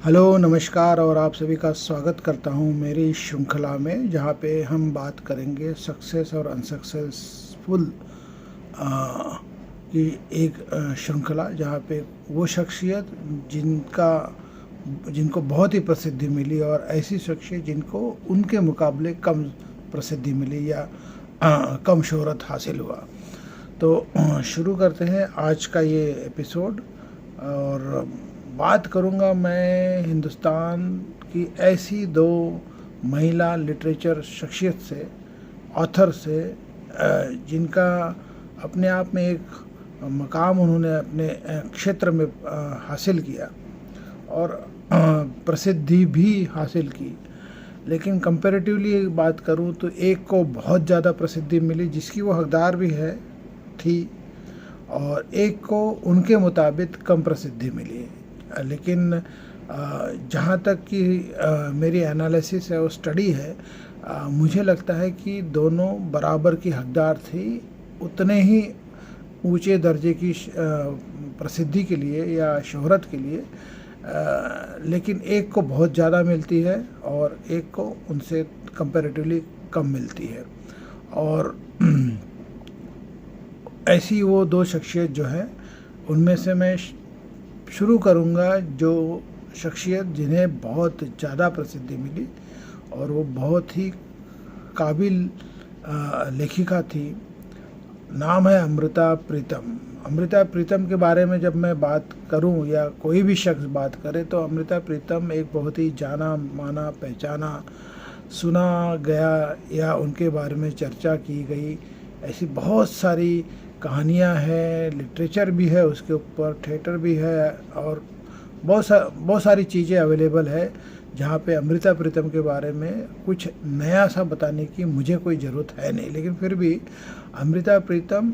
Hello, नमस्कार और आप सभी का स्वागत करता हूं मेरी श्रृंखला में, जहां पे हम बात करेंगे सक्सेस और अनसक्सेसफुल की एक श्रृंखला, जहां पे वो शख्सियत जिनको बहुत ही प्रसिद्धि मिली और ऐसी शख्सियत जिनको उनके मुकाबले कम प्रसिद्धि मिली या कम शोहरत हासिल हुआ। तो शुरू करते हैं आज का ये एपिसोड और बात करूंगा मैं हिंदुस्तान की ऐसी दो महिला लिटरेचर शख्सियत से, ऑथर से, जिनका अपने आप में एक मकाम उन्होंने अपने क्षेत्र में हासिल किया और प्रसिद्धि भी हासिल की। लेकिन कंपैरेटिवली बात करूं तो एक को बहुत ज़्यादा प्रसिद्धि मिली जिसकी वो हकदार भी थी, और एक को उनके मुताबिक कम प्रसिद्धि मिली। लेकिन जहाँ तक कि मेरी एनालिसिस है और स्टडी है, मुझे लगता है कि दोनों बराबर की हकदार थी उतने ही ऊंचे दर्जे की प्रसिद्धि के लिए या शोहरत के लिए। लेकिन एक को बहुत ज़्यादा मिलती है और एक को उनसे कंपैरेटिवली कम मिलती है। और ऐसी वो दो शख्सियत जो है, उनमें से मैं शुरू करूंगा जो शख्सियत जिन्हें बहुत ज़्यादा प्रसिद्धि मिली और वो बहुत ही काबिल लेखिका थी। नाम है अमृता प्रीतम। अमृता प्रीतम के बारे में जब मैं बात करूं या कोई भी शख्स बात करे तो अमृता प्रीतम एक बहुत ही जाना माना, पहचाना, सुना गया या उनके बारे में चर्चा की गई ऐसी बहुत सारी कहानियाँ हैं, लिटरेचर भी है उसके ऊपर, थिएटर भी है और बहुत सारी चीज़ें अवेलेबल है, जहाँ पे अमृता प्रीतम के बारे में कुछ नया सा बताने की मुझे कोई ज़रूरत है नहीं। लेकिन फिर भी अमृता प्रीतम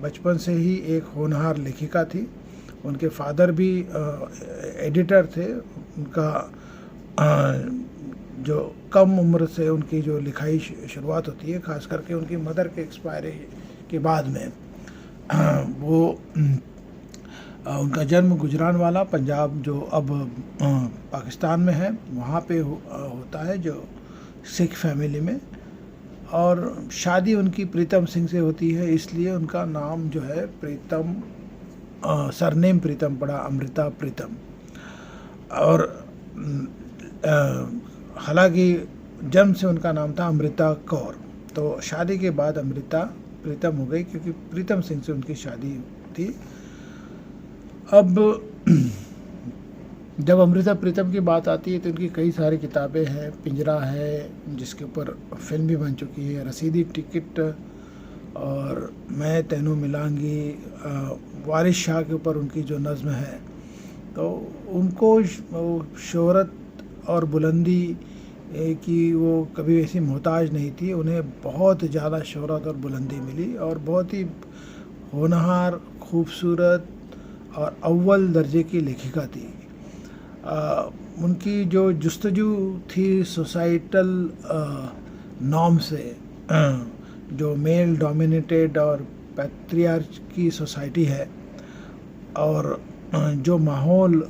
बचपन से ही एक होनहार लेखिका थी। उनके फादर भी एडिटर थे। उनका जो कम उम्र से उनकी जो लिखाई शुरुआत होती है, ख़ास करके उनकी मदर के एक्सपायरी के बाद में, वो उनका जन्म गुजरानवाला, पंजाब, जो अब पाकिस्तान में है, वहाँ पे होता है, जो सिख फैमिली में। और शादी उनकी प्रीतम सिंह से होती है, इसलिए उनका नाम जो है प्रीतम, सरनेम प्रीतम पड़ा, अमृता प्रीतम। और हालांकि जन्म से उनका नाम था अमृता कौर। तो शादी के बाद अमृता प्रीतम हो गई क्योंकि प्रीतम सिंह से उनकी शादी थी। अब जब अमृता प्रीतम की बात आती है तो उनकी कई सारी किताबें हैं। पिंजरा है जिसके ऊपर फिल्म भी बन चुकी है, रसीदी टिकट, और मैं तेनू मिलांगी, वारिस शाह के ऊपर उनकी जो नज़्म है। तो उनको शोहरत और बुलंदी कि वो कभी ऐसी मोहताज नहीं थी। उन्हें बहुत ज़्यादा शोहरत और बुलंदी मिली और बहुत ही होनहार, खूबसूरत और अव्वल दर्जे की लेखिका थी। उनकी जो जुस्तजू थी सोसाइटल नॉर्म से, जो मेल डोमिनेटेड और पैट्रियार्च की सोसाइटी है, और जो माहौल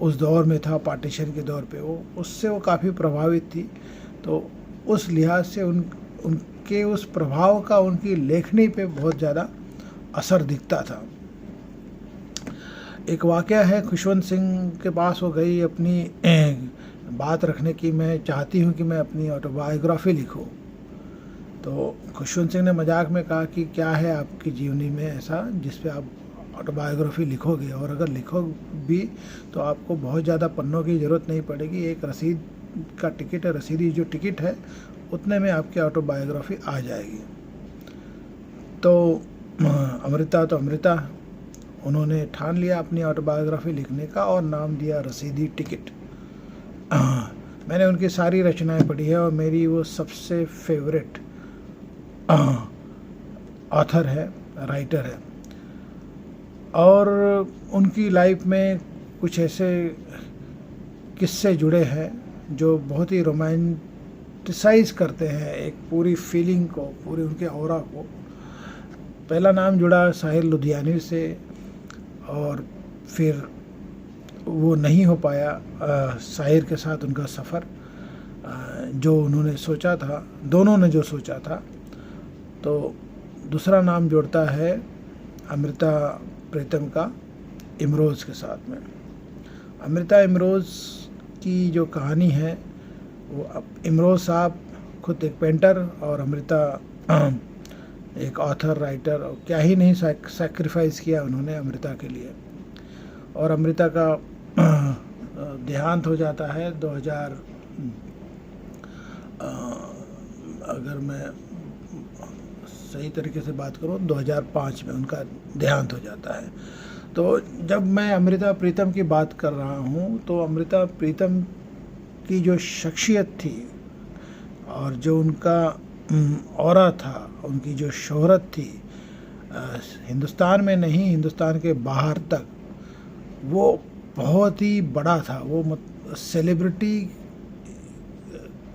उस दौर में था, पार्टीशन के दौर पे, उससे वो काफ़ी प्रभावित थी। तो उस लिहाज से उनके उस प्रभाव का उनकी लेखनी पे बहुत ज़्यादा असर दिखता था। एक वाक़या है, खुशवंत सिंह के पास वो गई अपनी बात रखने की, मैं चाहती हूँ कि मैं अपनी ऑटोबायोग्राफी लिखूँ। तो खुशवंत सिंह ने मजाक में कहा कि क्या है आपकी जीवनी में ऐसा जिस पे आप ऑटोबायोग्राफी लिखोगे, और अगर लिखो भी तो आपको बहुत ज़्यादा पन्नों की ज़रूरत नहीं पड़ेगी, एक रसीद का टिकट है, रसीदी जो टिकट है उतने में आपकी ऑटोबायोग्राफी आ जाएगी। तो अमृता उन्होंने ठान लिया अपनी ऑटोबायोग्राफी लिखने का और नाम दिया रसीदी टिकट। मैंने उनकी सारी रचनाएं पढ़ी है और मेरी वो सबसे फेवरेट ऑथर है, राइटर है। और उनकी लाइफ में कुछ ऐसे किस्से जुड़े हैं जो बहुत ही रोमांटिसाइज करते हैं एक पूरी फीलिंग को, पूरी उनके ऑरा को। पहला नाम जुड़ा साहिर लुधियानवी से, और फिर वो नहीं हो पाया शायर के साथ उनका सफ़र, जो उन्होंने सोचा था, दोनों ने जो सोचा था। तो दूसरा नाम जोड़ता है अमृता प्रीतम का इमरोज़ के साथ में। अमृता इमरोज़ की जो कहानी है वो, इमरोज़ साहब खुद एक पेंटर और अमृता एक ऑथर राइटर, क्या ही नहीं सैक्रिफाइस किया उन्होंने अमृता के लिए। और अमृता का देहांत हो जाता है 2000, अगर मैं सही तरीके से बात करूँ 2005 में उनका देहांत हो जाता है। तो जब मैं अमृता प्रीतम की बात कर रहा हूँ तो अमृता प्रीतम की जो शख्सियत थी और जो उनका ऑरा था, उनकी जो शोहरत थी, हिंदुस्तान में नहीं हिंदुस्तान के बाहर तक वो बहुत ही बड़ा था। वो सेलिब्रिटी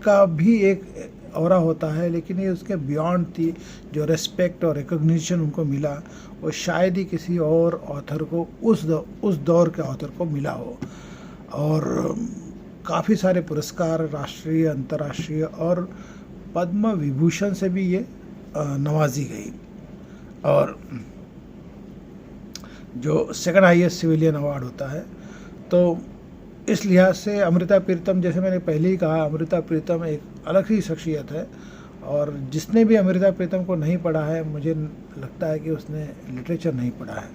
का भी एक ऑरा होता है, लेकिन ये उसके बियॉन्ड थी। जो रेस्पेक्ट और रिकॉग्निशन उनको मिला वो शायद ही किसी और ऑथर को उस दौर के ऑथर को मिला हो। और काफ़ी सारे पुरस्कार, राष्ट्रीय, अंतर्राष्ट्रीय और पद्म विभूषण से भी ये नवाजी गई। और जो सेकंड हाईएस्ट सिविलियन अवार्ड होता है, तो इस लिहाज से अमृता प्रीतम, जैसे मैंने पहले ही कहा, अमृता प्रीतम एक अलग ही शख्सियत है। और जिसने भी अमृता प्रीतम को नहीं पढ़ा है, मुझे लगता है कि उसने लिटरेचर नहीं पढ़ा है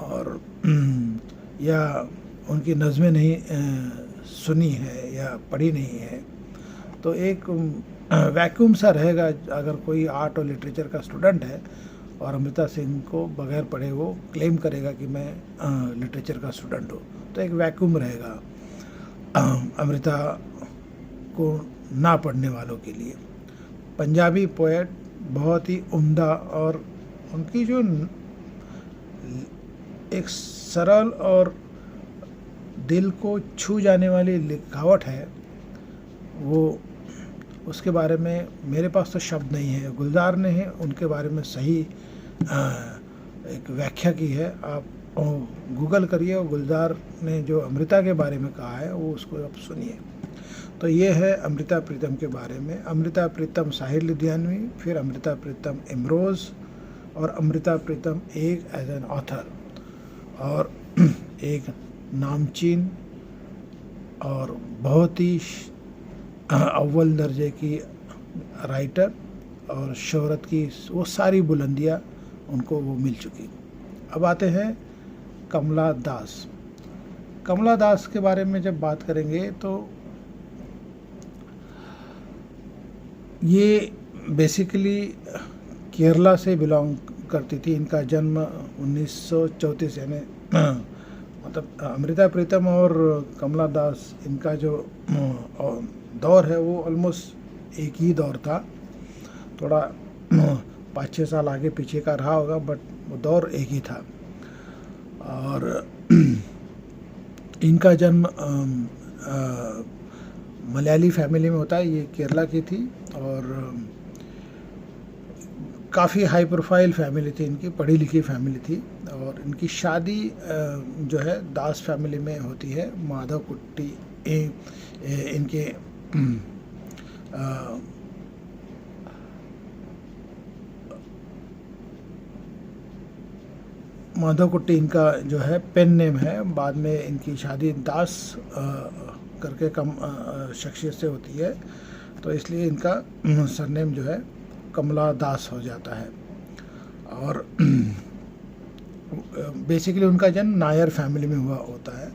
और या उनकी नज़में नहीं सुनी है या पढ़ी नहीं है। तो एक वैक्यूम सा रहेगा अगर कोई आर्ट और लिटरेचर का स्टूडेंट है और अमृता सिंह को बगैर पढ़े वो क्लेम करेगा कि मैं लिटरेचर का स्टूडेंट हूँ, तो एक वैक्यूम रहेगा अमृता को ना पढ़ने वालों के लिए। पंजाबी पोएट, बहुत ही उम्दा, और उनकी जो एक सरल और दिल को छू जाने वाली लिखावट है, वो उसके बारे में मेरे पास तो शब्द नहीं है। गुलजार ने है उनके बारे में सही एक व्याख्या की है, आप गूगल करिए और गुलजार ने जो अमृता के बारे में कहा है वो उसको आप सुनिए। तो ये है अमृता प्रीतम के बारे में। अमृता प्रीतम साहिर लुधियानवी, फिर अमृता प्रीतम इमरोज़, और अमृता प्रीतम एक एज एन ऑथर और एक नामचीन और बहुत ही अव्वल दर्जे की राइटर, और शोहरत की वो सारी बुलंदियाँ उनको वो मिल चुकी। अब आते हैं कमला दास। कमला दास के बारे में जब बात करेंगे तो ये बेसिकली केरला से बिलोंग करती थी। इनका जन्म 1934 यानी मतलब अमृता प्रीतम और कमला दास, इनका जो दौर है वो ऑलमोस्ट एक ही दौर था। थोड़ा 5-6 साल आगे पीछे का रहा होगा, बट वो दौर एक ही था। और इनका जन्म मलयाली फैमिली में होता है। ये केरला की थी और काफ़ी हाई प्रोफाइल फैमिली थी इनकी, पढ़ी लिखी फैमिली थी। और इनकी शादी जो है दास फैमिली में होती है। माधव कुट्टी इनके माधव कुट्टी इनका जो है पेन नेम है। बाद में इनकी शादी दास करके कम शख्सियत से होती है, तो इसलिए इनका सरनेम जो है कमला दास हो जाता है। और बेसिकली उनका जन्म नायर फैमिली में हुआ होता है।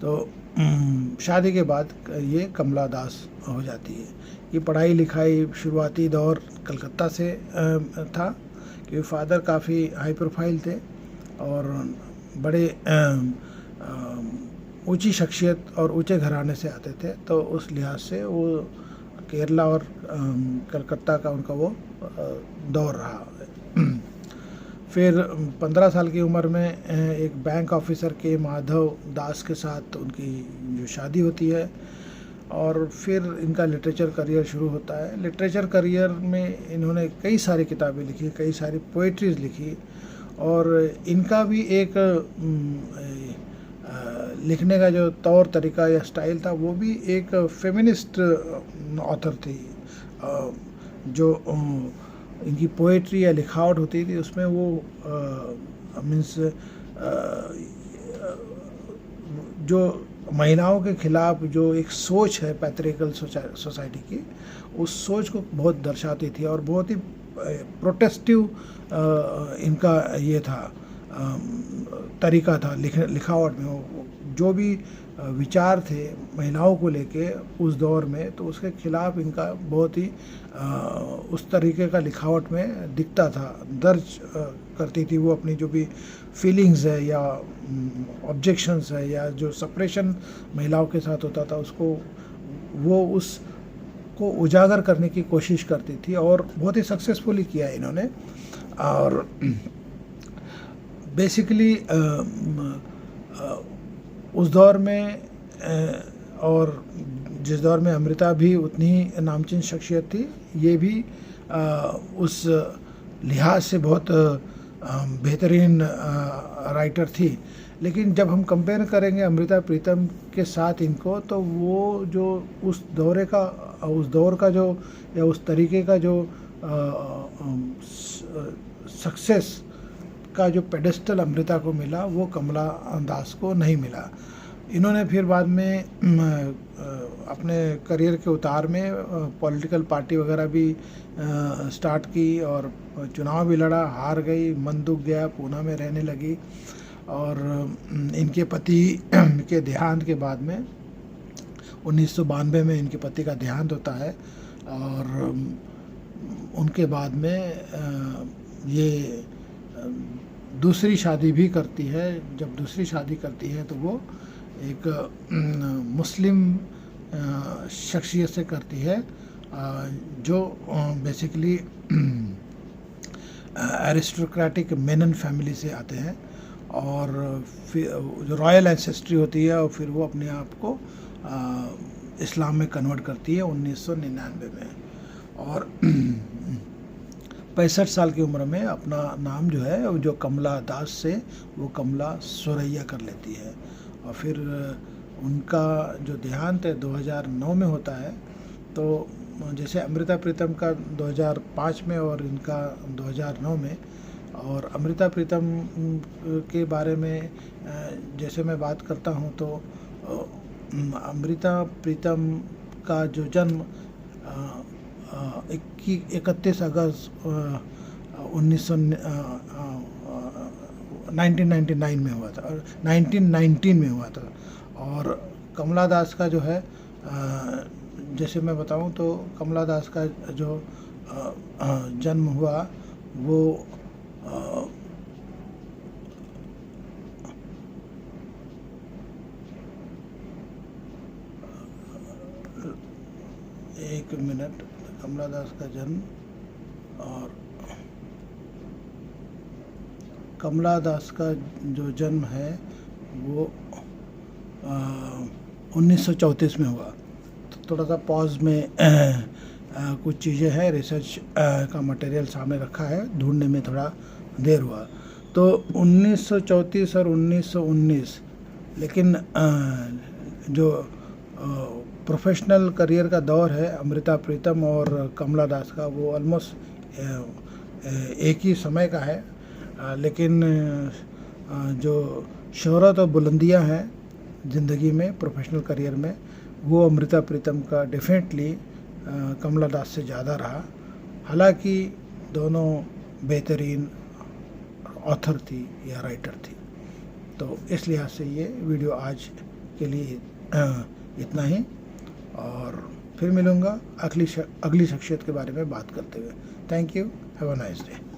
तो शादी के बाद ये कमला दास हो जाती है। ये पढ़ाई लिखाई शुरुआती दौर कलकत्ता से था, क्योंकि फादर काफ़ी हाई प्रोफाइल थे और बड़े ऊंची शख्सियत और ऊंचे घराने से आते थे। तो उस लिहाज से वो केरला और कलकत्ता का उनका वो दौर रहा। फिर 15 साल की उम्र में एक बैंक ऑफिसर के माधव दास के साथ उनकी जो शादी होती है और फिर इनका लिटरेचर करियर शुरू होता है। लिटरेचर करियर में इन्होंने कई सारी किताबें लिखी, कई सारी पोइट्रीज़ लिखी और इनका भी एक लिखने का जो तौर तरीका या स्टाइल था वो भी एक फेमिनिस्ट ऑथर थी। जो इनकी पोएट्री या लिखावट होती थी उसमें वो मीन्स जो महिलाओं के खिलाफ जो एक सोच है पैट्रियर्कल सोसाइटी की, उस सोच को बहुत दर्शाती थी और बहुत ही प्रोटेस्टिव इनका ये था तरीका था लिखावट में। जो भी विचार थे महिलाओं को लेके उस दौर में, तो उसके खिलाफ इनका बहुत ही उस तरीके का लिखावट में दिखता था, दर्ज करती थी वो अपनी जो भी फीलिंग्स है या ऑब्जेक्शंस है या जो सप्रेशन महिलाओं के साथ होता था उसको वो उसको उजागर करने की कोशिश करती थी और बहुत ही सक्सेसफुली किया इन्होंने। और बेसिकली उस दौर में और जिस दौर में अमृता भी उतनी ही नामचीन शख्सियत थी, ये भी उस लिहाज से बहुत बेहतरीन राइटर थी। लेकिन जब हम कंपेयर करेंगे अमृता प्रीतम के साथ इनको, तो वो जो उस दौर का जो या उस तरीके का जो सक्सेस का जो पेडेस्टल अमृता को मिला वो कमला दास को नहीं मिला। इन्होंने फिर बाद में अपने करियर के उतार में पॉलिटिकल पार्टी वगैरह भी स्टार्ट की और चुनाव भी लड़ा, हार गई, मन दुख गया, पूना में रहने लगी। और इनके पति के देहांत के बाद में 1992 में इनके पति का देहांत होता है और उनके बाद में ये दूसरी शादी भी करती है। जब दूसरी शादी करती है तो वो एक मुस्लिम शख्सियत से करती है जो बेसिकली एरिस्टोक्रेटिक मेनन फैमिली से आते हैं और फिर जो रॉयल एंसेस्ट्री होती है और फिर वो अपने आप को इस्लाम में कन्वर्ट करती है 1999 में। और 65 साल की उम्र में अपना नाम जो है जो कमला दास से वो कमला सुरैया कर लेती है। और फिर उनका जो देहांत है 2009 में होता है। तो जैसे अमृता प्रीतम का 2005 में और इनका 2009 में। और अमृता प्रीतम के बारे में जैसे मैं बात करता हूँ तो अमृता प्रीतम का जो जन्म 31 अगस्त 1999 में हुआ था और 1919 में हुआ था। और कमला दास का जो है जैसे मैं बताऊं तो कमला दास का जो जन्म हुआ वो एक मिनट, कमला दास का जन्म और कमला दास का जो जन्म है वो 1934 में हुआ। तो थोड़ा सा पॉज में कुछ चीज़ें हैं, रिसर्च का मटेरियल सामने रखा है, ढूंढने में थोड़ा देर हुआ। तो 1934 और 1919, लेकिन जो प्रोफेशनल करियर का दौर है अमृता प्रीतम और कमला दास का वो ऑलमोस्ट एक ही समय का है। लेकिन जो शोहरत और बुलंदियां हैं ज़िंदगी में, प्रोफेशनल करियर में, वो अमृता प्रीतम का डेफिनेटली कमला दास से ज़्यादा रहा। हालांकि दोनों बेहतरीन ऑथर थी या राइटर थी। तो इस लिहाज से ये वीडियो आज के लिए इतना ही, और फिर मिलूँगा अगली शख्सियत के बारे में बात करते हुए। Thank you, have a nice day.